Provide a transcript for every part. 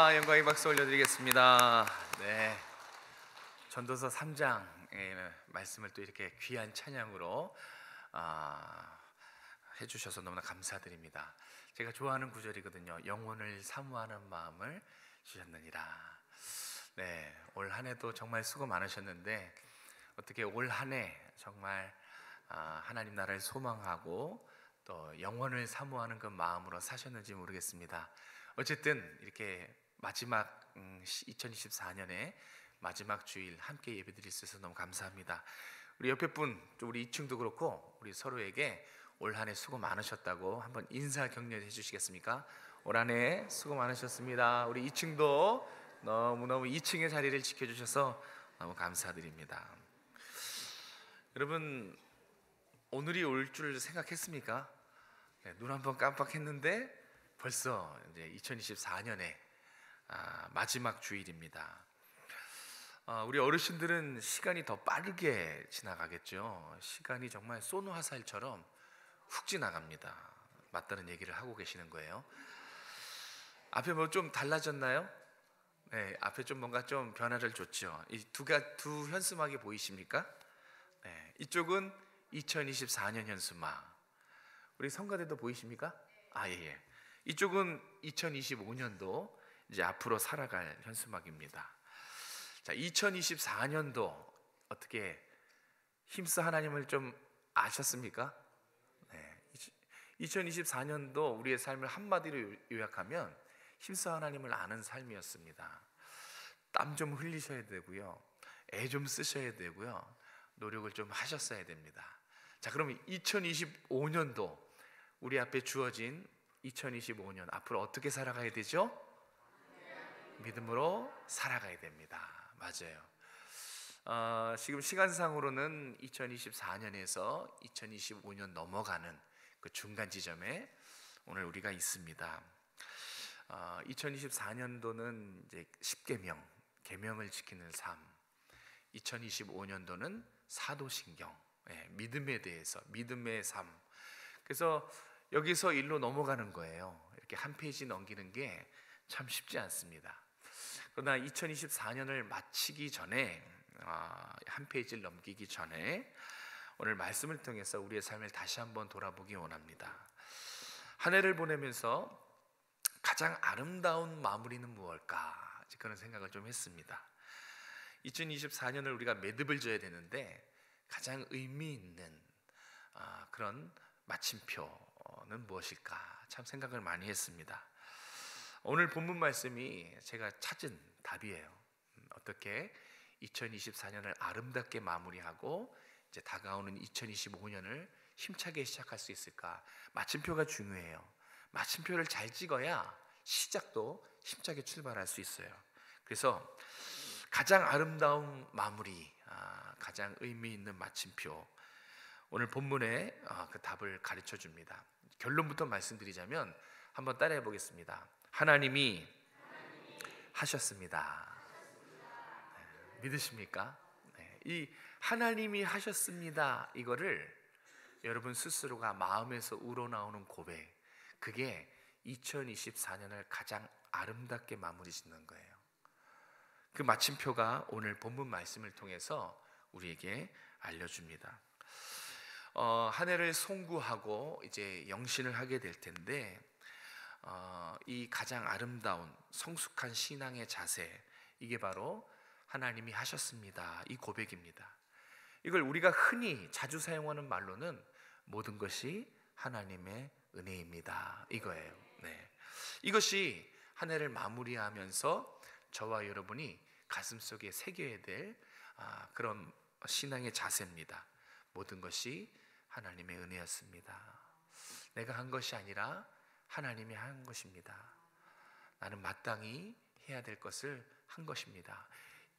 영광의 박수 올려드리겠습니다. 네, 전도서 3장의 말씀을 또 이렇게 귀한 찬양으로 해주셔서 너무나 감사드립니다. 제가 좋아하는 구절이거든요. 영혼을 사모하는 마음을 주셨느니라. 네, 올 한해도 정말 수고 많으셨는데 어떻게 올 한해 정말 하나님 나라를 소망하고 또 영혼을 사모하는 그 마음으로 사셨는지 모르겠습니다. 어쨌든 이렇게 마지막 2024년에 마지막 주일 함께 예배드릴 수 있어서 너무 감사합니다. 우리 옆에 분, 또 우리 2층도 그렇고 우리 서로에게 올 한 해 수고 많으셨다고 한번 인사 격려해 주시겠습니까? 올 한 해 수고 많으셨습니다. 우리 2층도 너무너무 2층의 자리를 지켜주셔서 너무 감사드립니다. 여러분, 오늘이 올 줄 생각했습니까? 네, 눈 한번 깜빡했는데 벌써 이제 2024년에 마지막 주일입니다. 우리 어르신들은 시간이 더 빠르게 지나가겠죠. 시간이 정말 쏘는 화살처럼 훅 지나갑니다. 맞다는 얘기를 하고 계시는 거예요. 앞에 뭐 좀 달라졌나요? 네, 앞에 좀 뭔가 좀 변화를 줬죠. 이 두 현수막이 보이십니까? 네, 이쪽은 2024년 현수막. 우리 성가대도 보이십니까? 예. 이쪽은 2025년도 이제 앞으로 살아갈 현수막입니다. 자, 2024년도 어떻게 힘써 하나님을 좀 아셨습니까? 네. 2024년도 우리의 삶을 한마디로 요약하면 힘써 하나님을 아는 삶이었습니다. 땀 좀 흘리셔야 되고요, 애 좀 쓰셔야 되고요, 노력을 좀 하셨어야 됩니다. 자, 그러면 2025년도 우리 앞에 주어진 2025년 앞으로 어떻게 살아가야 되죠? 믿음으로 살아가야 됩니다. 맞아요. 지금 시간상으로는 2024년에서 2025년 넘어가는 그 중간 지점에 오늘 우리가 있습니다. 2024년도는 이제 10계명, 계명을 지키는 삶. 2025년도는 사도신경, 믿음에 대해서, 믿음의 삶. 그래서 여기서 일로 넘어가는 거예요. 이렇게 한 페이지 넘기는 게 참 쉽지 않습니다. 그러나 2024년을 마치기 전에, 한 페이지를 넘기기 전에 오늘 말씀을 통해서 우리의 삶을 다시 한번 돌아보기 원합니다. 한 해를 보내면서 가장 아름다운 마무리는 무엇일까? 그런 생각을 좀 했습니다. 2024년을 우리가 매듭을 져야 되는데 가장 의미 있는 그런 마침표는 무엇일까? 참 생각을 많이 했습니다. 오늘 본문 말씀이 제가 찾은 답이에요. 어떻게 2024년을 아름답게 마무리하고 이제 다가오는 2025년을 힘차게 시작할 수 있을까? 마침표가 중요해요. 마침표를 잘 찍어야 시작도 힘차게 출발할 수 있어요. 그래서 가장 아름다운 마무리, 가장 의미 있는 마침표, 오늘 본문에 그 답을 가르쳐 줍니다. 결론부터 말씀드리자면 한번 따라해 보겠습니다. 하나님이 하셨습니다. 믿으십니까? 이 하나님이 하셨습니다, 이거를 여러분 스스로가 마음에서 우러나오는 고백, 그게 2024년을 가장 아름답게 마무리 짓는 거예요. 그 마침표가 오늘 본문 말씀을 통해서 우리에게 알려줍니다. 한 해를 송구하고 이제 영신을 하게 될 텐데, 이 가장 아름다운 성숙한 신앙의 자세, 이게 바로 하나님이 하셨습니다, 이 고백입니다. 이걸 우리가 흔히 자주 사용하는 말로는 모든 것이 하나님의 은혜입니다, 이거예요. 네. 이것이 한 해를 마무리하면서 저와 여러분이 가슴속에 새겨야 될 그런 신앙의 자세입니다. 모든 것이 하나님의 은혜였습니다. 내가 한 것이 아니라 하나님이 한 것입니다. 나는 마땅히 해야 될 것을 한 것입니다.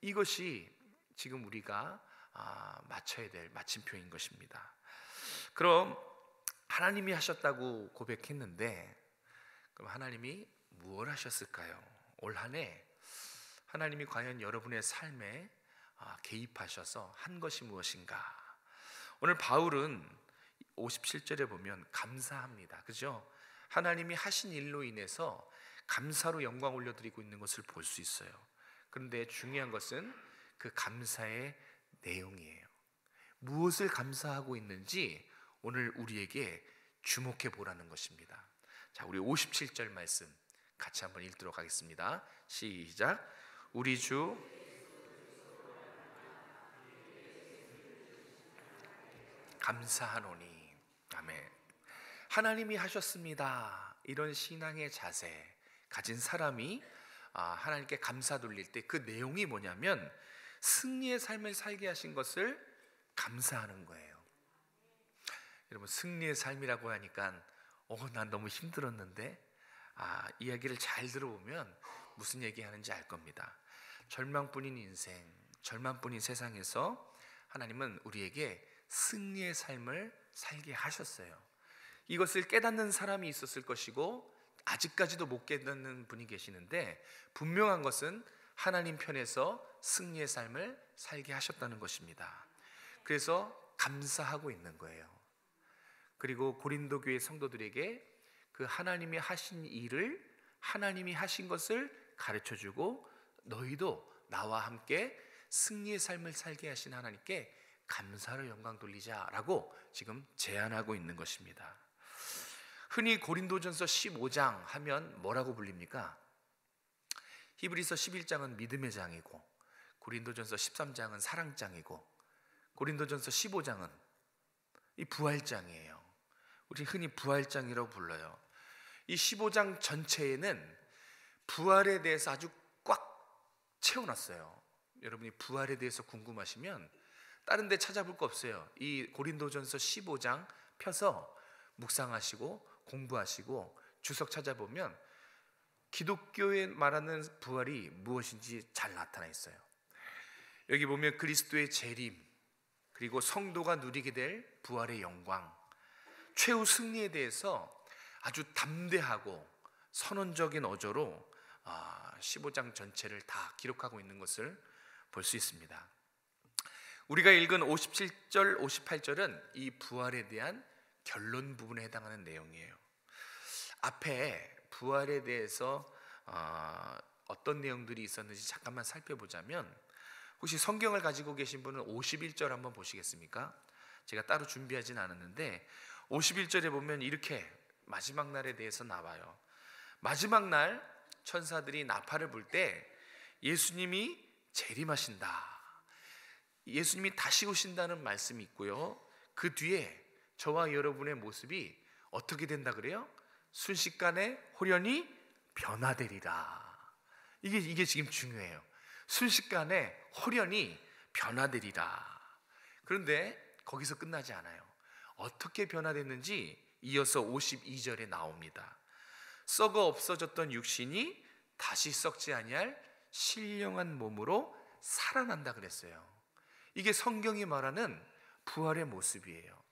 이것이 지금 우리가 맞춰야 될 마침표인 것입니다. 그럼 하나님이 하셨다고 고백했는데, 그럼 하나님이 무엇을 하셨을까요? 올 한 해 하나님이 과연 여러분의 삶에 개입하셔서 한 것이 무엇인가? 오늘 바울은 57절에 보면 감사합니다, 그죠? 하나님이 하신 일로 인해서 감사로 영광 올려드리고 있는 것을 볼 수 있어요. 그런데 중요한 것은 그 감사의 내용이에요. 무엇을 감사하고 있는지 오늘 우리에게 주목해 보라는 것입니다. 자, 우리 57절 말씀 같이 한번 읽도록 하겠습니다. 시작. 우리 주 감사하노니. 아멘. 하나님이 하셨습니다. 이런 신앙의 자세 가진 사람이 하나님께 감사 돌릴 때 그 내용이 뭐냐면 승리의 삶을 살게 하신 것을 감사하는 거예요. 여러분, 승리의 삶이라고 하니까 난 너무 힘들었는데 이야기를 잘 들어보면 무슨 얘기하는지 알 겁니다. 절망뿐인 인생, 절망뿐인 세상에서 하나님은 우리에게 승리의 삶을 살게 하셨어요. 이것을 깨닫는 사람이 있었을 것이고 아직까지도 못 깨닫는 분이 계시는데 분명한 것은 하나님 편에서 승리의 삶을 살게 하셨다는 것입니다. 그래서 감사하고 있는 거예요. 그리고 고린도 교회 성도들에게 그 하나님이 하신 일을, 하나님이 하신 것을 가르쳐주고 너희도 나와 함께 승리의 삶을 살게 하신 하나님께 감사로 영광 돌리자라고 지금 제안하고 있는 것입니다. 흔히 고린도전서 15장 하면 뭐라고 불립니까? 히브리서 11장은 믿음의 장이고, 고린도전서 13장은 사랑장이고, 고린도전서 15장은 이 부활장이에요. 우리 흔히 부활장이라고 불러요. 이 15장 전체에는 부활에 대해서 아주 꽉 채워놨어요. 여러분이 부활에 대해서 궁금하시면 다른 데 찾아볼 거 없어요. 이 고린도전서 15장 펴서 묵상하시고 공부하시고 주석 찾아보면 기독교에 말하는 부활이 무엇인지 잘 나타나 있어요. 여기 보면 그리스도의 재림, 그리고 성도가 누리게 될 부활의 영광, 최후 승리에 대해서 아주 담대하고 선언적인 어조로 15장 전체를 다 기록하고 있는 것을 볼 수 있습니다. 우리가 읽은 57절, 58절은 이 부활에 대한 결론 부분에 해당하는 내용이에요. 앞에 부활에 대해서 어떤 내용들이 있었는지 잠깐만 살펴보자면, 혹시 성경을 가지고 계신 분은 51절 한번 보시겠습니까? 제가 따로 준비하진 않았는데 51절에 보면 이렇게 마지막 날에 대해서 나와요. 마지막 날 천사들이 나팔을 불 때 예수님이 재림하신다, 예수님이 다시 오신다는 말씀이 있고요. 그 뒤에 저와 여러분의 모습이 어떻게 된다 그래요? 순식간에 홀연히 변화되리라. 이게 지금 중요해요. 순식간에 홀연히 변화되리라. 그런데 거기서 끝나지 않아요. 어떻게 변화됐는지 이어서 52절에 나옵니다. 썩어 없어졌던 육신이 다시 썩지 아니할 신령한 몸으로 살아난다 그랬어요. 이게 성경이 말하는 부활의 모습이에요.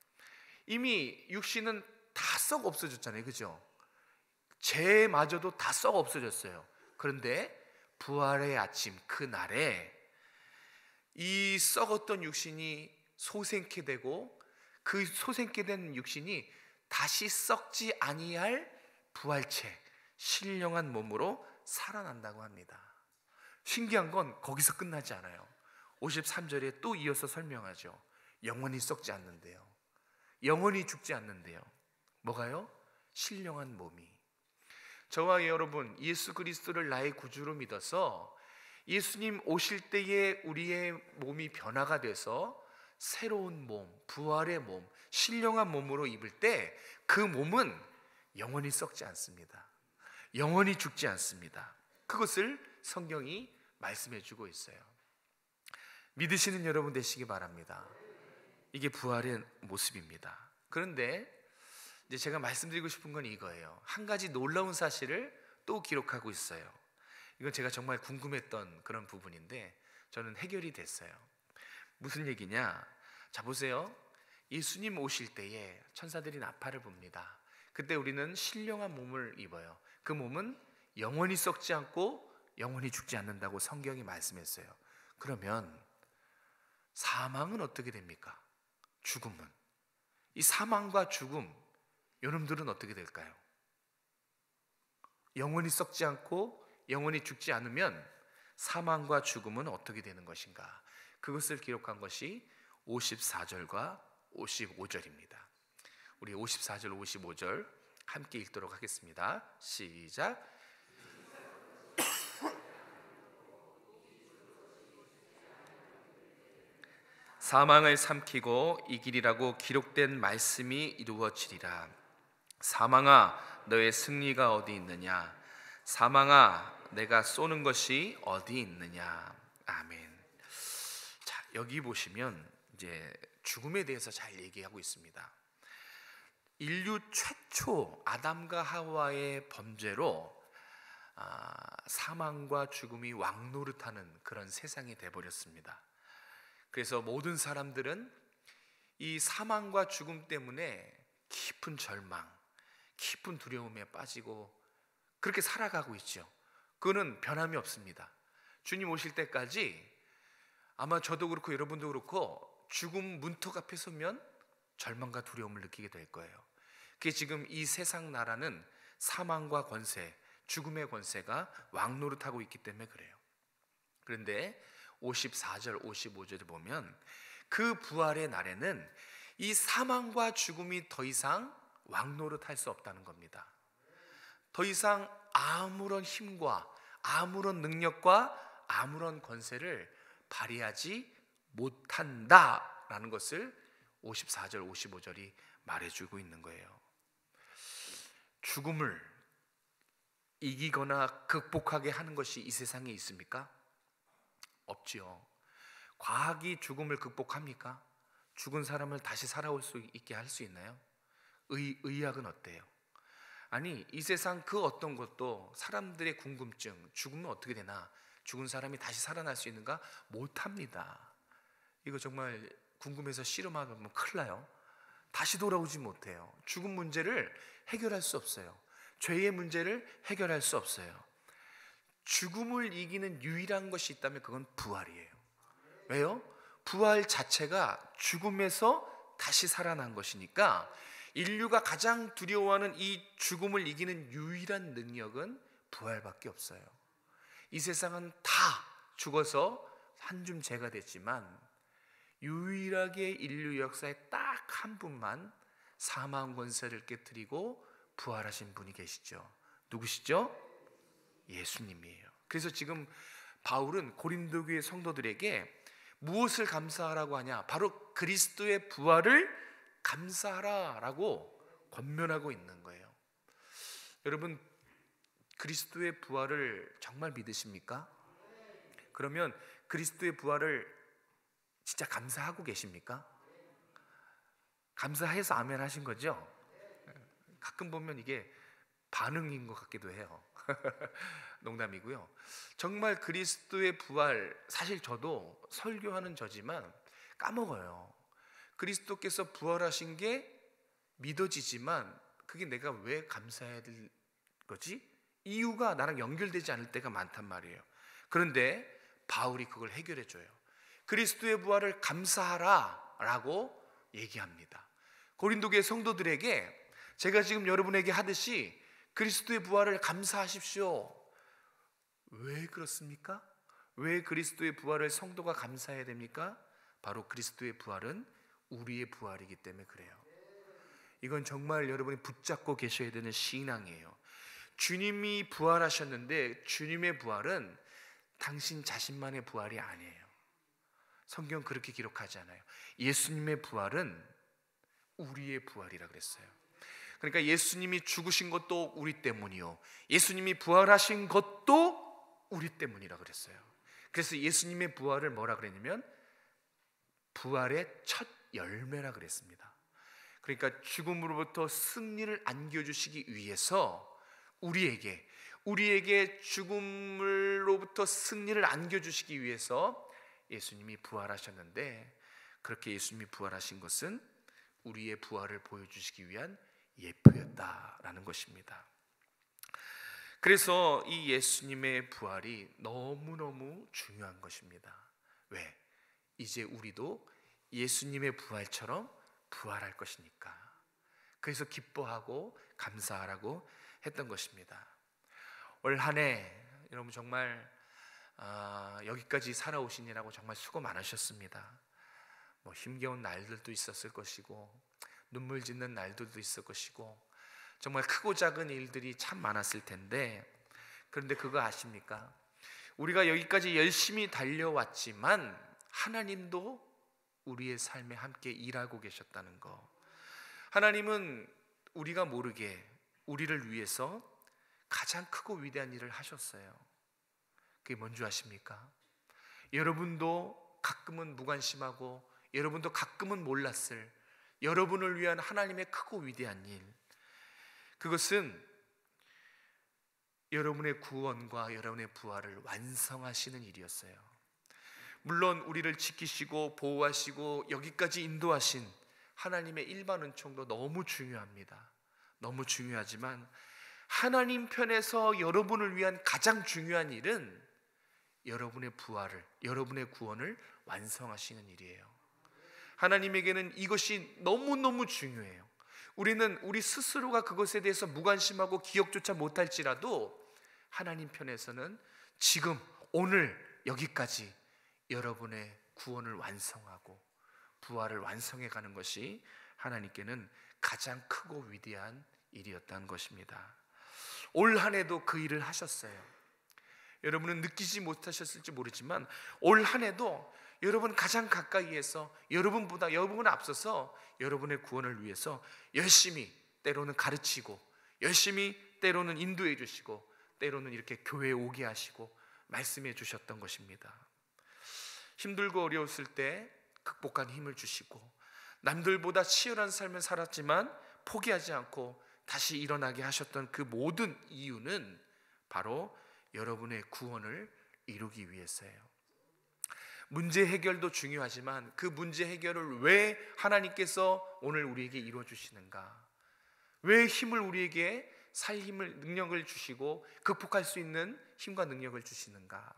이미 육신은 다 썩어 없어졌잖아요, 그죠? 죄마저도 다 썩어 없어졌어요. 그런데 부활의 아침 그 날에 이 썩었던 육신이 소생케 되고 그 소생케 된 육신이 다시 썩지 아니할 부활체, 신령한 몸으로 살아난다고 합니다. 신기한 건 거기서 끝나지 않아요. 53절에 또 이어서 설명하죠. 영원히 썩지 않는데요, 영원히 죽지 않는데요. 뭐가요? 신령한 몸이. 저와 여러분, 예수 그리스도를 나의 구주로 믿어서 예수님 오실 때에 우리의 몸이 변화가 돼서 새로운 몸, 부활의 몸, 신령한 몸으로 입을 때 그 몸은 영원히 썩지 않습니다. 영원히 죽지 않습니다. 그것을 성경이 말씀해 주고 있어요. 믿으시는 여러분 되시기 바랍니다. 이게 부활의 모습입니다. 그런데 이제 제가 말씀드리고 싶은 건 이거예요. 한 가지 놀라운 사실을 또 기록하고 있어요. 이건 제가 정말 궁금했던 그런 부분인데 저는 해결이 됐어요. 무슨 얘기냐? 자, 보세요. 예수님 오실 때에 천사들이 나팔을 붑니다. 그때 우리는 신령한 몸을 입어요. 그 몸은 영원히 썩지 않고 영원히 죽지 않는다고 성경이 말씀했어요. 그러면 사망은 어떻게 됩니까? 죽음은. 이 사망과 죽음, 여러분들은 어떻게 될까요? 영원히 썩지 않고 영원히 죽지 않으면 사망과 죽음은 어떻게 되는 것인가? 그것을 기록한 것이 54절과 55절입니다. 우리 54절 55절 함께 읽도록 하겠습니다. 시작. 사망을 삼키고 이기리라고 기록된 말씀이 이루어지리라. 사망아, 너의 승리가 어디 있느냐? 사망아, 내가 쏘는 것이 어디 있느냐? 아멘. 자, 여기 보시면 이제 죽음에 대해서 잘 얘기하고 있습니다. 인류 최초 아담과 하와의 범죄로 사망과 죽음이 왕노릇하는 그런 세상이 돼버렸습니다. 그래서 모든 사람들은 이 사망과 죽음 때문에 깊은 절망, 깊은 두려움에 빠지고 그렇게 살아가고 있죠. 그거는 변함이 없습니다. 주님 오실 때까지 아마 저도 그렇고 여러분도 그렇고 죽음 문턱 앞에 서면 절망과 두려움을 느끼게 될 거예요. 그게 지금 이 세상 나라는 사망과 권세, 죽음의 권세가 왕노릇하고 있기 때문에 그래요. 그런데 54절 55절을 보면 그 부활의 날에는 이 사망과 죽음이 더 이상 왕노릇할 수 없다는 겁니다. 더 이상 아무런 힘과 아무런 능력과 아무런 권세를 발휘하지 못한다라는 것을 54절 55절이 말해주고 있는 거예요. 죽음을 이기거나 극복하게 하는 것이 이 세상에 있습니까? 없지요. 과학이 죽음을 극복합니까? 죽은 사람을 다시 살아올 수 있게 할 수 있나요? 의학은 어때요? 아니, 이 세상 그 어떤 것도 사람들의 궁금증, 죽으면 어떻게 되나? 죽은 사람이 다시 살아날 수 있는가? 못합니다. 이거 정말 궁금해서 실험하면 큰일 나요. 다시 돌아오지 못해요. 죽음 문제를 해결할 수 없어요. 죄의 문제를 해결할 수 없어요. 죽음을 이기는 유일한 것이 있다면 그건 부활이에요. 왜요? 부활 자체가 죽음에서 다시 살아난 것이니까 인류가 가장 두려워하는 이 죽음을 이기는 유일한 능력은 부활밖에 없어요. 이 세상은 다 죽어서 한 줌 재가 됐지만 유일하게 인류 역사에 딱 한 분만 사망 권세를 깨뜨리고 부활하신 분이 계시죠. 누구시죠? 예수님이에요. 그래서 지금 바울은 고린도 교회 성도들에게 무엇을 감사하라고 하냐? 바로 그리스도의 부활을 감사하라라고 권면하고 있는 거예요. 여러분, 그리스도의 부활을 정말 믿으십니까? 그러면 그리스도의 부활을 진짜 감사하고 계십니까? 감사해서 아멘 하신 거죠? 가끔 보면 이게 반응인 것 같기도 해요. 농담이고요. 정말 그리스도의 부활, 사실 저도 설교하는 저지만 까먹어요. 그리스도께서 부활하신 게 믿어지지만 그게 내가 왜 감사해야 될 거지? 이유가 나랑 연결되지 않을 때가 많단 말이에요. 그런데 바울이 그걸 해결해 줘요. 그리스도의 부활을 감사하라 라고 얘기합니다. 고린도교회 성도들에게 제가 지금 여러분에게 하듯이 그리스도의 부활을 감사하십시오. 왜 그렇습니까? 왜 그리스도의 부활을 성도가 감사해야 됩니까? 바로 그리스도의 부활은 우리의 부활이기 때문에 그래요. 이건 정말 여러분이 붙잡고 계셔야 되는 신앙이에요. 주님이 부활하셨는데 주님의 부활은 당신 자신만의 부활이 아니에요. 성경 그렇게 기록하지 않아요. 예수님의 부활은 우리의 부활이라 그랬어요. 그러니까 예수님이 죽으신 것도 우리 때문이요, 예수님이 부활하신 것도 우리 때문이라 그랬어요. 그래서 예수님의 부활을 뭐라 그랬냐면 부활의 첫 열매라 그랬습니다. 그러니까 죽음으로부터 승리를 안겨주시기 위해서 우리에게 죽음으로부터 승리를 안겨주시기 위해서 예수님이 부활하셨는데, 그렇게 예수님이 부활하신 것은 우리의 부활을 보여주시기 위한 예표였다라는 것입니다. 그래서 이 예수님의 부활이 너무너무 중요한 것입니다. 왜? 이제 우리도 예수님의 부활처럼 부활할 것이니까. 그래서 기뻐하고 감사하라고 했던 것입니다. 올 한 해 여러분 정말 여기까지 살아오시느라고 정말 수고 많으셨습니다. 뭐 힘겨운 날들도 있었을 것이고 눈물 짓는 날들도 있을 것이고 정말 크고 작은 일들이 참 많았을 텐데, 그런데 그거 아십니까? 우리가 여기까지 열심히 달려왔지만 하나님도 우리의 삶에 함께 일하고 계셨다는 거. 하나님은 우리가 모르게 우리를 위해서 가장 크고 위대한 일을 하셨어요. 그게 뭔지 아십니까? 여러분도 가끔은 무관심하고 여러분도 가끔은 몰랐을 여러분을 위한 하나님의 크고 위대한 일, 그것은 여러분의 구원과 여러분의 부활을 완성하시는 일이었어요. 물론 우리를 지키시고 보호하시고 여기까지 인도하신 하나님의 일반 은총도 너무 중요합니다. 너무 중요하지만 하나님 편에서 여러분을 위한 가장 중요한 일은 여러분의 부활을, 여러분의 구원을 완성하시는 일이에요. 하나님에게는 이것이 너무너무 중요해요. 우리는 우리 스스로가 그것에 대해서 무관심하고 기억조차 못할지라도 하나님 편에서는 지금 오늘 여기까지 여러분의 구원을 완성하고 부활을 완성해 가는 것이 하나님께는 가장 크고 위대한 일이었다는 것입니다. 올 한 해도 그 일을 하셨어요. 여러분은 느끼지 못하셨을지 모르지만 올 한 해도 여러분 가장 가까이에서 여러분 앞서서 여러분의 구원을 위해서 열심히 때로는 가르치고 열심히 때로는 인도해 주시고 때로는 이렇게 교회에 오게 하시고 말씀해 주셨던 것입니다. 힘들고 어려웠을 때 극복한 힘을 주시고 남들보다 치열한 삶을 살았지만 포기하지 않고 다시 일어나게 하셨던 그 모든 이유는 바로 여러분의 구원을 이루기 위해서예요. 문제 해결도 중요하지만 그 문제 해결을 왜 하나님께서 오늘 우리에게 이루어 주시는가? 왜 힘을 우리에게 살 힘을 능력을 주시고 극복할 수 있는 힘과 능력을 주시는가?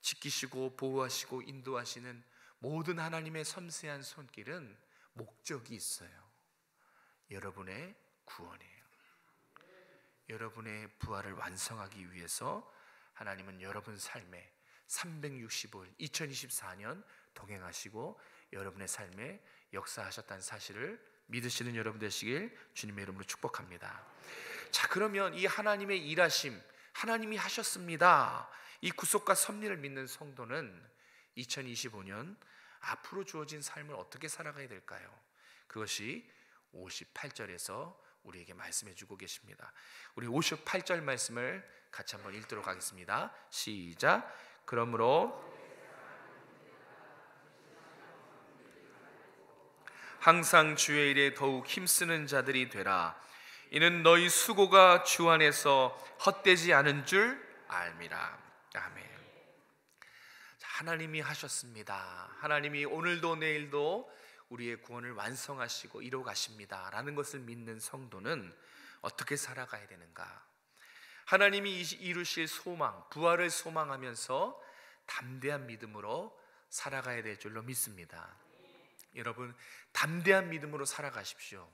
지키시고 보호하시고 인도하시는 모든 하나님의 섬세한 손길은 목적이 있어요. 여러분의 구원이에요. 여러분의 부활을 완성하기 위해서 하나님은 여러분 삶에 365일 2024년 동행하시고 여러분의 삶에 역사하셨다는 사실을 믿으시는 여러분 되시길 주님의 이름으로 축복합니다. 자, 그러면 이 하나님의 일하심, 하나님이 하셨습니다, 이 구속과 섭리를 믿는 성도는 2025년 앞으로 주어진 삶을 어떻게 살아가야 될까요? 그것이 58절에서 우리에게 말씀해 주고 계십니다. 우리 58절 말씀을 같이 한번 읽도록 하겠습니다. 시작. 그러므로 항상 주의 일에 더욱 힘쓰는 자들이 되라. 이는 너희 수고가 주 안에서 헛되지 않은 줄 알미라. 아멘. 하나님이 하셨습니다. 하나님이 오늘도 내일도 우리의 구원을 완성하시고 이루어 가십니다 라는 것을 믿는 성도는 어떻게 살아가야 되는가? 하나님이 이루실 소망, 부활을 소망하면서 담대한 믿음으로 살아가야 될 줄로 믿습니다. 여러분, 담대한 믿음으로 살아가십시오.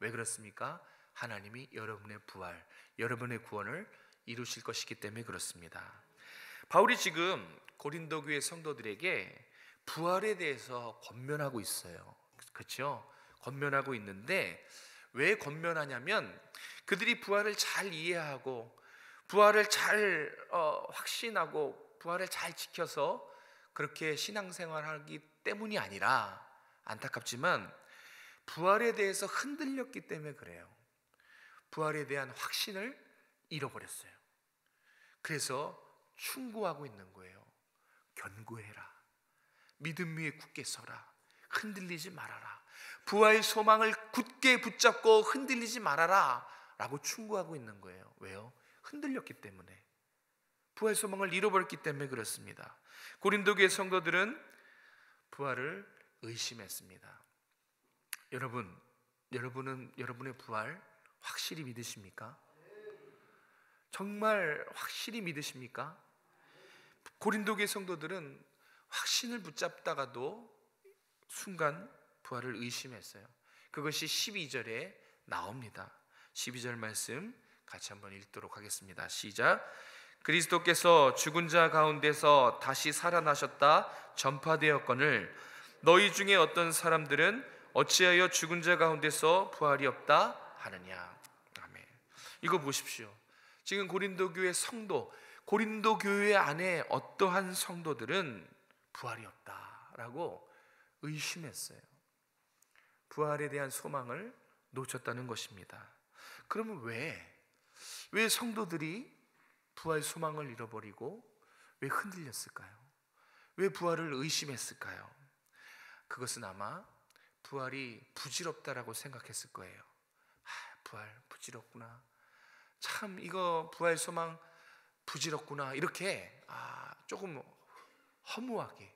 왜 그렇습니까? 하나님이 여러분의 부활, 여러분의 구원을 이루실 것이기 때문에 그렇습니다. 바울이 지금 고린도 교회 성도들에게 부활에 대해서 권면하고 있어요. 그렇죠? 권면하고 있는데 왜 권면하냐면 그들이 부활을 잘 이해하고 부활을 잘 확신하고 부활을 잘 지켜서 그렇게 신앙생활하기 때문이 아니라, 안타깝지만 부활에 대해서 흔들렸기 때문에 그래요. 부활에 대한 확신을 잃어버렸어요. 그래서 충고하고 있는 거예요. 견고해라. 믿음 위에 굳게 서라. 흔들리지 말아라. 부활의 소망을 굳게 붙잡고 흔들리지 말아라 라고 충고하고 있는 거예요. 왜요? 흔들렸기 때문에, 부활 소망을 잃어버렸기 때문에 그렇습니다. 고린도 교회 성도들은 부활을 의심했습니다. 여러분은 여러분의 부활 확실히 믿으십니까? 정말 확실히 믿으십니까? 고린도 교회 성도들은 확신을 붙잡다가도 순간 부활을 의심했어요. 그것이 12절에 나옵니다. 12절 말씀 같이 한번 읽도록 하겠습니다. 시작. 그리스도께서 죽은 자 가운데서 다시 살아나셨다 전파되었거늘 너희 중에 어떤 사람들은 어찌하여 죽은 자 가운데서 부활이 없다 하느냐. 아멘. 이거 보십시오. 지금 고린도 교회 성도, 고린도 교회 안에 어떠한 성도들은 부활이 없다라고 의심했어요. 부활에 대한 소망을 놓쳤다는 것입니다. 그러면 왜 성도들이 부활 소망을 잃어버리고 왜 흔들렸을까요? 왜 부활을 의심했을까요? 그것은 아마 부활이 부질없다라고 생각했을 거예요. 부활 부질없구나. 참 이거 부활 소망 부질없구나. 이렇게 조금 허무하게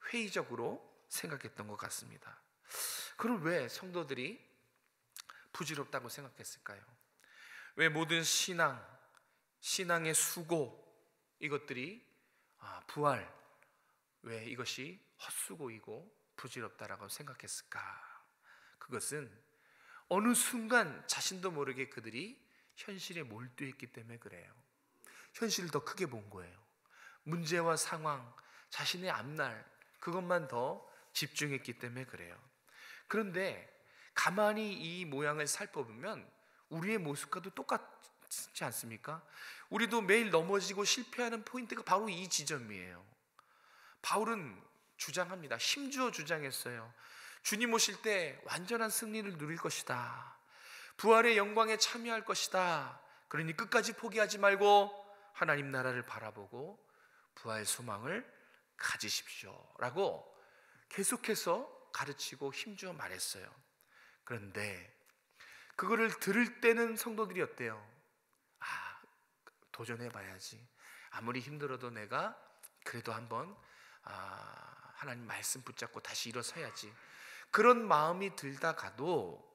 회의적으로 생각했던 것 같습니다. 그럼 왜 성도들이 부질없다고 생각했을까요? 왜 모든 신앙의 수고 이것들이 부활 왜 이것이 헛수고이고 부질없다라고 생각했을까? 그것은 어느 순간 자신도 모르게 그들이 현실에 몰두했기 때문에 그래요. 현실을 더 크게 본 거예요. 문제와 상황, 자신의 앞날 그것만 더 집중했기 때문에 그래요. 그런데 가만히 이 모양을 살펴보면 우리의 모습과도 똑같지 않습니까? 우리도 매일 넘어지고 실패하는 포인트가 바로 이 지점이에요. 바울은 주장합니다. 힘주어 주장했어요. 주님 오실 때 완전한 승리를 누릴 것이다. 부활의 영광에 참여할 것이다. 그러니 끝까지 포기하지 말고 하나님 나라를 바라보고 부활 소망을 가지십시오 라고 계속해서 가르치고 힘주어 말했어요. 그런데 그거를 들을 때는 성도들이 어때요? 도전해봐야지. 아무리 힘들어도 내가 그래도 한번 하나님 말씀 붙잡고 다시 일어서야지. 그런 마음이 들다가도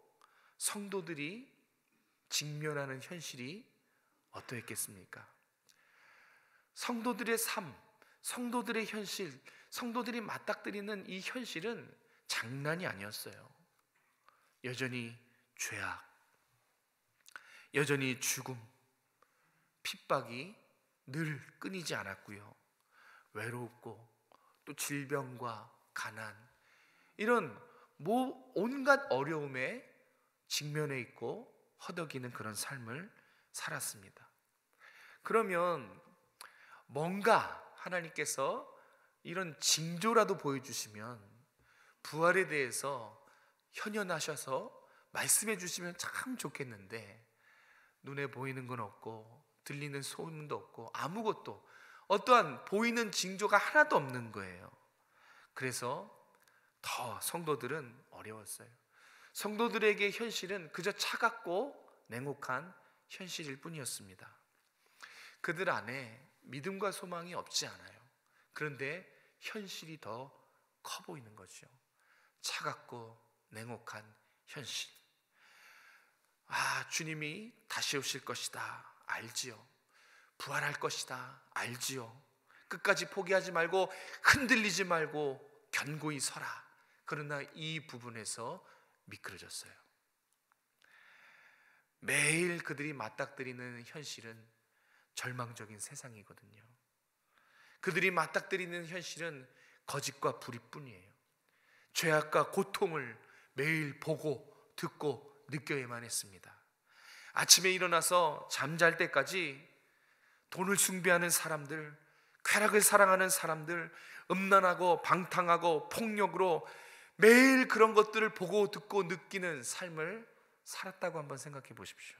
성도들이 직면하는 현실이 어떠했겠습니까? 성도들의 삶, 성도들의 현실, 성도들이 맞닥뜨리는 이 현실은 장난이 아니었어요. 여전히 죄악, 여전히 죽음, 핍박이 늘 끊이지 않았고요. 외롭고 또 질병과 가난 이런 온갖 어려움에 직면해 있고 허덕이는 그런 삶을 살았습니다. 그러면 뭔가 하나님께서 이런 징조라도 보여주시면 부활에 대해서 현현하셔서 말씀해 주시면 참 좋겠는데 눈에 보이는 건 없고 들리는 소문도 없고 아무것도 어떠한 보이는 징조가 하나도 없는 거예요. 그래서 더 성도들은 어려웠어요. 성도들에게 현실은 그저 차갑고 냉혹한 현실일 뿐이었습니다. 그들 안에 믿음과 소망이 없지 않아요. 그런데 현실이 더 커 보이는 거죠. 차갑고 냉혹한 현실. 주님이 다시 오실 것이다. 알지요. 부활할 것이다. 알지요. 끝까지 포기하지 말고 흔들리지 말고 견고히 서라. 그러나 이 부분에서 미끄러졌어요. 매일 그들이 맞닥뜨리는 현실은 절망적인 세상이거든요. 그들이 맞닥뜨리는 현실은 거짓과 불의뿐이에요. 죄악과 고통을 매일 보고 듣고 느껴야만 했습니다. 아침에 일어나서 잠잘 때까지 돈을 숭배하는 사람들, 쾌락을 사랑하는 사람들, 음란하고 방탕하고 폭력으로 매일 그런 것들을 보고 듣고 느끼는 삶을 살았다고 한번 생각해 보십시오.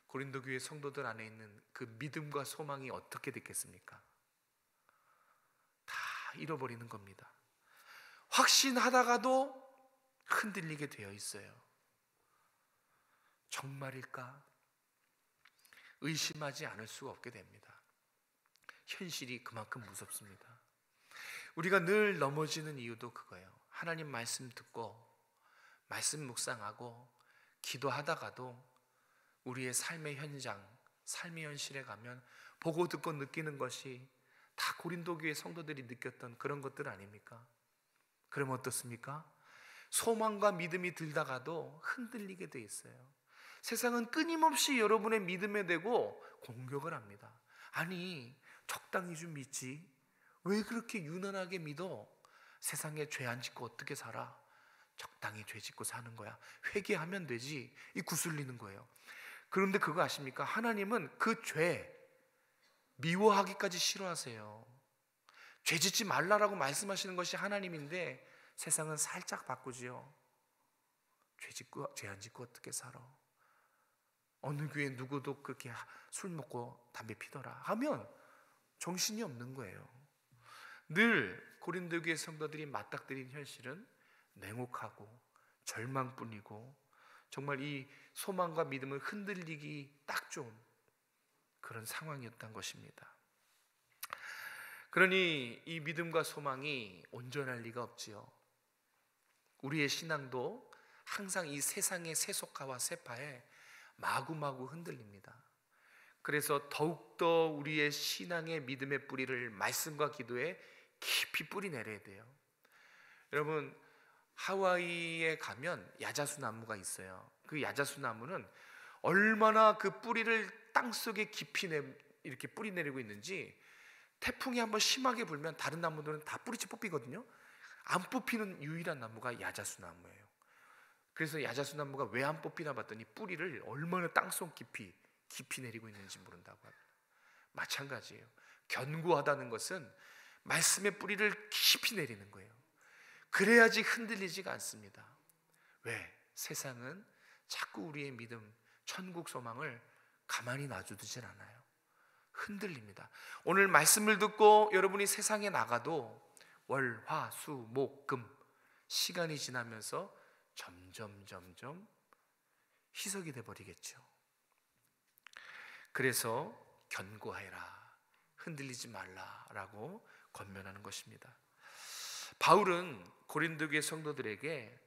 고린도 교회 성도들 안에 있는 그 믿음과 소망이 어떻게 됐겠습니까? 다 잃어버리는 겁니다. 확신하다가도 흔들리게 되어 있어요. 정말일까? 의심하지 않을 수가 없게 됩니다. 현실이 그만큼 무섭습니다. 우리가 늘 넘어지는 이유도 그거예요. 하나님 말씀 듣고 말씀 묵상하고 기도하다가도 우리의 삶의 현장, 삶의 현실에 가면 보고 듣고 느끼는 것이 다 고린도 교회 성도들이 느꼈던 그런 것들 아닙니까? 그럼 어떻습니까? 소망과 믿음이 들다가도 흔들리게 돼 있어요. 세상은 끊임없이 여러분의 믿음에 대고 공격을 합니다. 아니, 적당히 좀 믿지, 왜 그렇게 유난하게 믿어? 세상에 죄 안 짓고 어떻게 살아? 적당히 죄 짓고 사는 거야. 회개하면 되지. 이 구슬리는 거예요. 그런데 그거 아십니까? 하나님은 그 죄 미워하기까지 싫어하세요. 죄 짓지 말라라고 말씀하시는 것이 하나님인데 세상은 살짝 바꾸지요. 죄 안 짓고 어떻게 살아? 어느 교회 누구도 그렇게 술 먹고 담배 피더라 하면 정신이 없는 거예요. 늘 고린도 교회 성도들이 맞닥뜨린 현실은 냉혹하고 절망뿐이고 정말 이 소망과 믿음을 흔들리기 딱 좋은 그런 상황이었던 것입니다. 그러니 이 믿음과 소망이 온전할 리가 없지요. 우리의 신앙도 항상 이 세상의 세속화와 세파에 마구마구 흔들립니다. 그래서 더욱더 우리의 신앙의 믿음의 뿌리를 말씀과 기도에 깊이 뿌리 내려야 돼요. 여러분, 하와이에 가면 야자수 나무가 있어요. 그 야자수 나무는 얼마나 그 뿌리를 땅속에 깊이 이렇게 뿌리 내리고 있는지, 태풍이 한번 심하게 불면 다른 나무들은 다 뿌리째 뽑히거든요. 안 뽑히는 유일한 나무가 야자수 나무예요. 그래서 야자수 나무가 왜 안 뽑히나 봤더니 뿌리를 얼마나 땅속 깊이 내리고 있는지 모른다고 합니다. 마찬가지예요. 견고하다는 것은 말씀의 뿌리를 깊이 내리는 거예요. 그래야지 흔들리지가 않습니다. 왜? 세상은 자꾸 우리의 믿음, 천국 소망을 가만히 놔두질 않아요. 흔들립니다. 오늘 말씀을 듣고 여러분이 세상에 나가도 월, 화, 수, 목, 금 시간이 지나면서 점점 희석이 돼버리겠죠. 그래서 견고하여라, 흔들리지 말라라고 권면하는 것입니다. 바울은 고린도 교회 성도들에게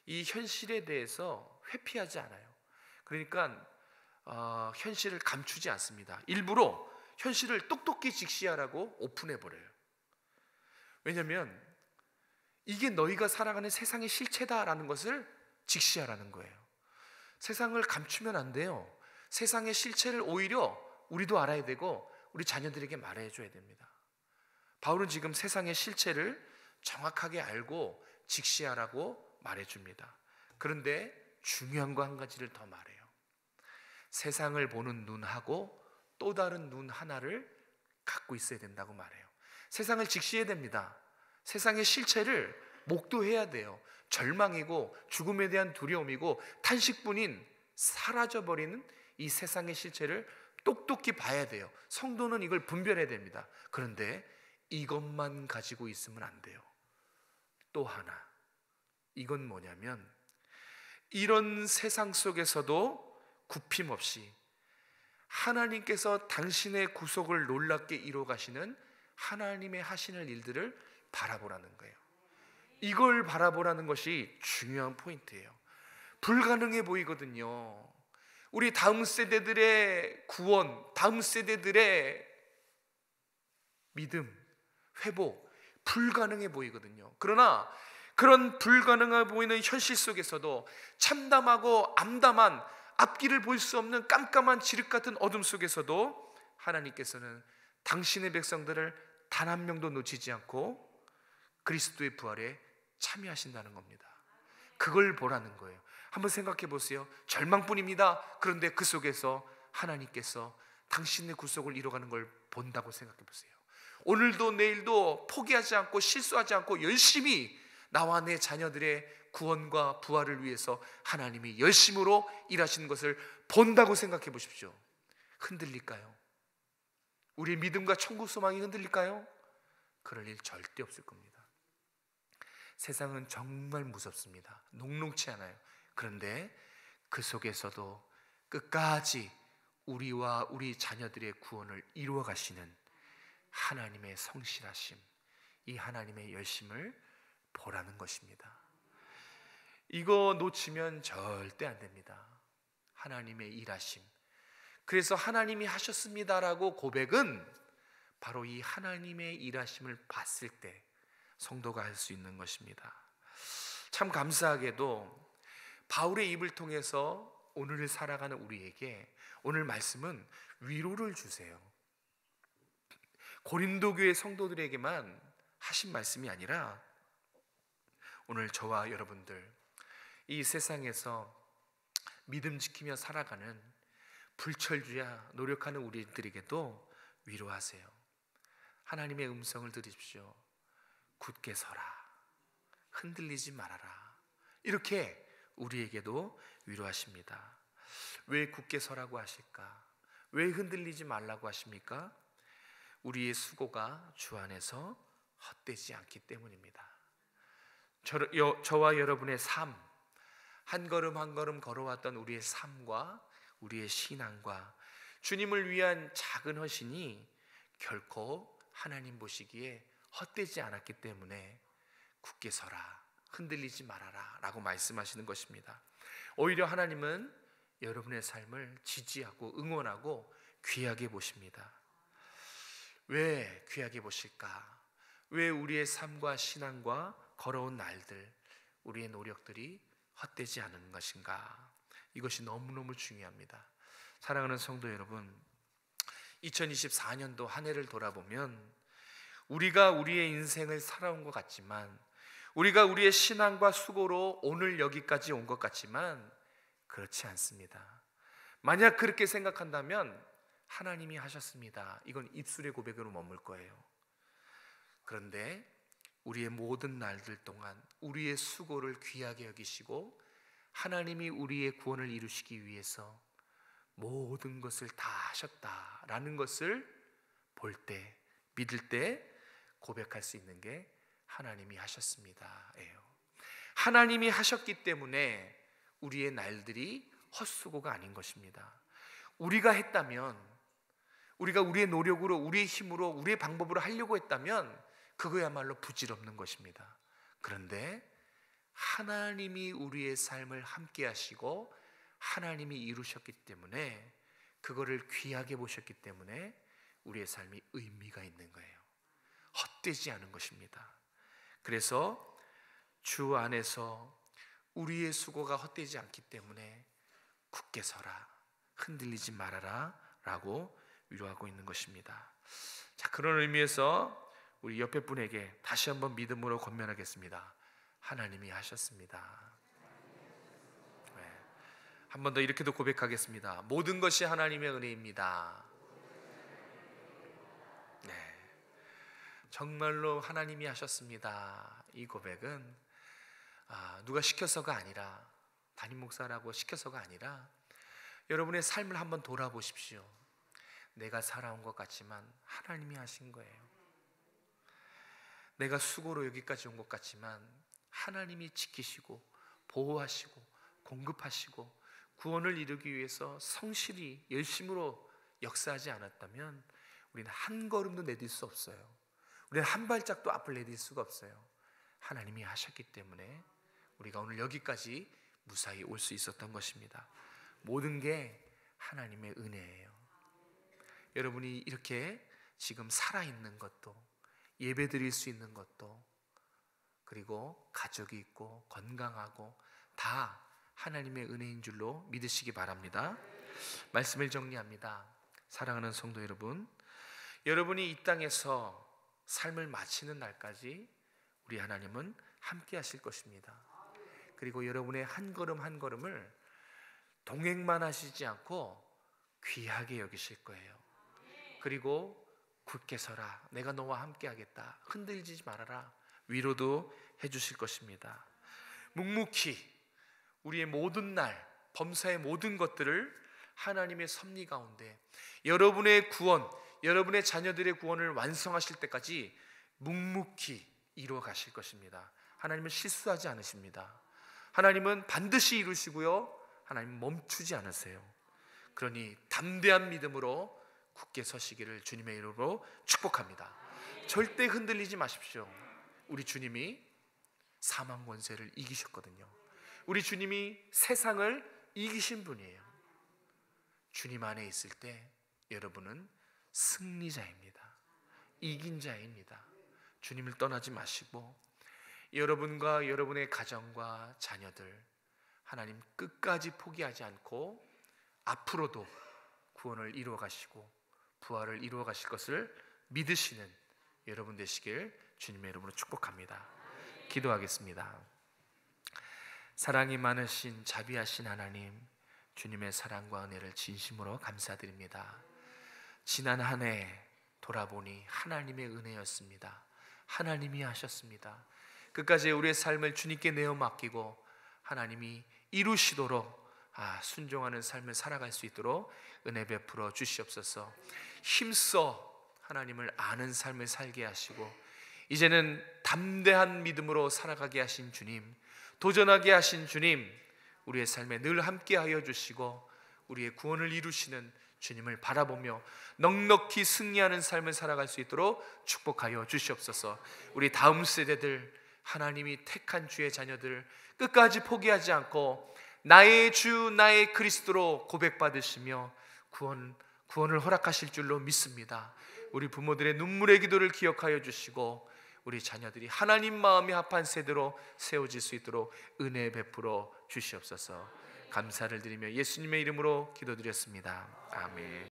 이 현실에 대해서 회피하지 않아요. 그러니까 현실을 감추지 않습니다. 일부러 현실을 똑똑히 직시하라고 오픈해버려요. 왜냐하면 이게 너희가 살아가는 세상의 실체다라는 것을 직시하라는 거예요. 세상을 감추면 안 돼요. 세상의 실체를 오히려 우리도 알아야 되고 우리 자녀들에게 말해줘야 됩니다. 바울은 지금 세상의 실체를 정확하게 알고 직시하라고 말해줍니다. 그런데 중요한 거 한 가지를 더 말해요. 세상을 보는 눈하고 또 다른 눈 하나를 갖고 있어야 된다고 말해요. 세상을 직시해야 됩니다. 세상의 실체를 목도해야 돼요. 절망이고 죽음에 대한 두려움이고 탄식뿐인 사라져버리는 이 세상의 실체를 똑똑히 봐야 돼요. 성도는 이걸 분별해야 됩니다. 그런데 이것만 가지고 있으면 안 돼요. 또 하나, 이건 뭐냐면 이런 세상 속에서도 굽힘 없이 하나님께서 당신의 구속을 놀랍게 이루어 가시는 하나님의 하시는 일들을 바라보라는 거예요. 이걸 바라보라는 것이 중요한 포인트예요. 불가능해 보이거든요. 우리 다음 세대들의 구원, 다음 세대들의 믿음, 회복, 불가능해 보이거든요. 그러나 그런 불가능해 보이는 현실 속에서도 참담하고 암담한 앞길을 볼 수 없는 깜깜한 지륵 같은 어둠 속에서도 하나님께서는 당신의 백성들을 단 한 명도 놓치지 않고 그리스도의 부활에 참여하신다는 겁니다. 그걸 보라는 거예요. 한번 생각해 보세요. 절망뿐입니다. 그런데 그 속에서 하나님께서 당신의 구속을 이뤄가는 걸 본다고 생각해 보세요. 오늘도 내일도 포기하지 않고 실수하지 않고 열심히 나와 내 자녀들의 구원과 부활을 위해서 하나님이 열심으로 일하시는 것을 본다고 생각해 보십시오. 흔들릴까요? 우리의 믿음과 천국 소망이 흔들릴까요? 그럴 일 절대 없을 겁니다. 세상은 정말 무섭습니다. 녹록치 않아요. 그런데 그 속에서도 끝까지 우리와 우리 자녀들의 구원을 이루어 가시는 하나님의 성실하심, 이 하나님의 열심을 보라는 것입니다. 이거 놓치면 절대 안 됩니다. 하나님의 일하심. 그래서 하나님이 하셨습니다라고 고백은 바로 이 하나님의 일하심을 봤을 때 성도가 할 수 있는 것입니다. 참 감사하게도 바울의 입을 통해서 오늘을 살아가는 우리에게 오늘 말씀은 위로를 주세요. 고린도 교회 성도들에게만 하신 말씀이 아니라 오늘 저와 여러분들, 이 세상에서 믿음 지키며 살아가는 불철주야 노력하는 우리들에게도 위로하세요. 하나님의 음성을 들으십시오. 굳게 서라, 흔들리지 말아라. 이렇게 우리에게도 위로하십니다. 왜 굳게 서라고 하실까? 왜 흔들리지 말라고 하십니까? 우리의 수고가 주 안에서 헛되지 않기 때문입니다. 저와 여러분의 삶, 한 걸음 한 걸음 걸어왔던 우리의 삶과 우리의 신앙과 주님을 위한 작은 헌신이 결코 하나님 보시기에 헛되지 않았기 때문에 굳게 서라, 흔들리지 말아라 라고 말씀하시는 것입니다. 오히려 하나님은 여러분의 삶을 지지하고 응원하고 귀하게 보십니다. 왜 귀하게 보실까? 왜 우리의 삶과 신앙과 걸어온 날들, 우리의 노력들이 헛되지 않은 것인가? 이것이 너무너무 중요합니다. 사랑하는 성도 여러분, 2024년도 한 해를 돌아보면 우리가 우리의 인생을 살아온 것 같지만, 우리가 우리의 신앙과 수고로 오늘 여기까지 온 것 같지만 그렇지 않습니다. 만약 그렇게 생각한다면 하나님이 하셨습니다, 이건 입술의 고백으로 머물 거예요. 그런데 우리의 모든 날들 동안 우리의 수고를 귀하게 여기시고 하나님이 우리의 구원을 이루시기 위해서 모든 것을 다 하셨다라는 것을 볼 때, 믿을 때 고백할 수 있는 게 하나님이 하셨습니다예요. 하나님이 하셨기 때문에 우리의 날들이 헛수고가 아닌 것입니다. 우리가 했다면, 우리가 우리의 노력으로, 우리의 힘으로, 우리의 방법으로 하려고 했다면 그거야말로 부질없는 것입니다. 그런데 하나님이 우리의 삶을 함께 하시고 하나님이 이루셨기 때문에, 그거를 귀하게 보셨기 때문에 우리의 삶이 의미가 있는 거예요. 헛되지 않은 것입니다. 그래서 주 안에서 우리의 수고가 헛되지 않기 때문에 굳게 서라, 흔들리지 말아라 라고 위로하고 있는 것입니다. 자, 그런 의미에서 우리 옆에 분에게 다시 한번 믿음으로 권면하겠습니다. 하나님이 하셨습니다. 네. 한 번 더 이렇게도 고백하겠습니다. 모든 것이 하나님의 은혜입니다. 네. 정말로 하나님이 하셨습니다. 이 고백은 누가 시켜서가 아니라, 담임 목사라고 시켜서가 아니라 여러분의 삶을 한번 돌아보십시오. 내가 살아온 것 같지만 하나님이 하신 거예요. 내가 수고로 여기까지 온 것 같지만 하나님이 지키시고 보호하시고 공급하시고 구원을 이루기 위해서 성실히 열심으로 역사하지 않았다면 우리는 한 걸음도 내딜 수 없어요. 우리는 한 발짝도 앞을 내딜 수가 없어요. 하나님이 하셨기 때문에 우리가 오늘 여기까지 무사히 올 수 있었던 것입니다. 모든 게 하나님의 은혜예요. 여러분이 이렇게 지금 살아있는 것도, 예배 드릴 수 있는 것도, 그리고 가족이 있고 건강하고 다 하나님의 은혜인 줄로 믿으시기 바랍니다. 말씀을 정리합니다. 사랑하는 성도 여러분, 여러분이 이 땅에서 삶을 마치는 날까지 우리 하나님은 함께 하실 것입니다. 그리고 여러분의 한 걸음 한 걸음을 동행만 하시지 않고 귀하게 여기실 거예요. 그리고 굳게 서라, 내가 너와 함께 하겠다, 흔들리지 말아라, 위로도 해주실 것입니다. 묵묵히 우리의 모든 날, 범사의 모든 것들을 하나님의 섭리 가운데 여러분의 구원, 여러분의 자녀들의 구원을 완성하실 때까지 묵묵히 이루어 가실 것입니다. 하나님은 실수하지 않으십니다. 하나님은 반드시 이루시고요, 하나님은 멈추지 않으세요. 그러니 담대한 믿음으로 굳게 서시기를 주님의 이름으로 축복합니다. 절대 흔들리지 마십시오. 우리 주님이 사망 권세를 이기셨거든요. 우리 주님이 세상을 이기신 분이에요. 주님 안에 있을 때 여러분은 승리자입니다. 이긴 자입니다. 주님을 떠나지 마시고 여러분과 여러분의 가정과 자녀들 하나님 끝까지 포기하지 않고 앞으로도 구원을 이루어 가시고 부활을 이루어 가실 것을 믿으시는 여러분 되시길 주님의 이름으로 축복합니다. 기도하겠습니다. 사랑이 많으신 자비하신 하나님, 주님의 사랑과 은혜를 진심으로 감사드립니다. 지난 한 해 돌아보니 하나님의 은혜였습니다. 하나님이 하셨습니다. 끝까지 우리의 삶을 주님께 내어 맡기고 하나님이 이루시도록 순종하는 삶을 살아갈 수 있도록 은혜 베풀어 주시옵소서. 힘써 하나님을 아는 삶을 살게 하시고 이제는 담대한 믿음으로 살아가게 하신 주님, 도전하게 하신 주님, 우리의 삶에 늘 함께하여 주시고 우리의 구원을 이루시는 주님을 바라보며 넉넉히 승리하는 삶을 살아갈 수 있도록 축복하여 주시옵소서. 우리 다음 세대들, 하나님이 택한 주의 자녀들 끝까지 포기하지 않고 나의 주 나의 그리스도로 고백받으시며 구원을 허락하실 줄로 믿습니다. 우리 부모들의 눈물의 기도를 기억하여 주시고 우리 자녀들이 하나님 마음에 합한 세대로 세워질 수 있도록 은혜 베풀어 주시옵소서. 감사를 드리며 예수님의 이름으로 기도드렸습니다. 아멘.